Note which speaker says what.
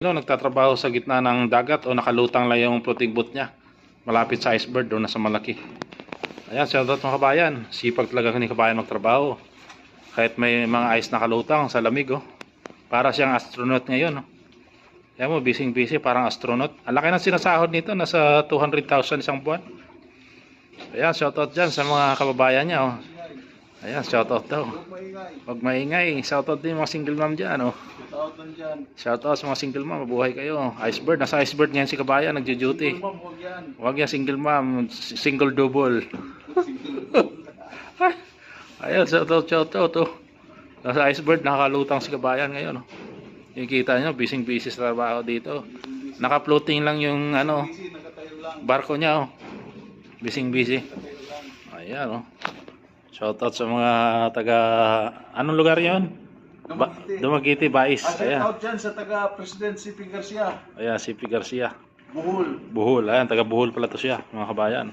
Speaker 1: Nagtatrabaho sa gitna ng dagat o nakalutang lang yung floating boat niya. Malapit sa iceberg doon nasa malaki. Ayan, shoutout mga kabayan. Sipag talaga ni kabayan magtrabaho. Kahit may mga ice nakalutang sa lamig, oh. Para siyang astronaut ngayon, oh. Ayan mo, busy parang astronaut. Ang laki ng sinasahod nito, nasa 200,000 isang buwan. Ayan, shoutout dyan sa mga kababayan niya, oh. Ayan, shoutout daw. Huwag maingay. Shoutout din mga single mom dyan, oh. Shoutout sa mga single mom. Mabuhay kayo. Iceberg. Nasa iceberg ngayon si kabayan. Nagjo-duty. Huwag yan single mom. Single double. Ayan, shoutout, oh. Nasa iceberg. Nakakalutang si kabayan ngayon, oh. Yung kita nyo, busy sa trabaho dito. Naka-floating lang yung barko niya, oh. Busy. Ayan, oh. Shoutout sa mga taga... Anong lugar yon? Dumaguete, Bais. Ayan.
Speaker 2: Shoutout dyan sa taga-President CP Garcia.
Speaker 1: Ayan, CP Garcia.
Speaker 2: Bohol.
Speaker 1: Bohol. Ayan, taga Bohol pala to siya, mga kabayan.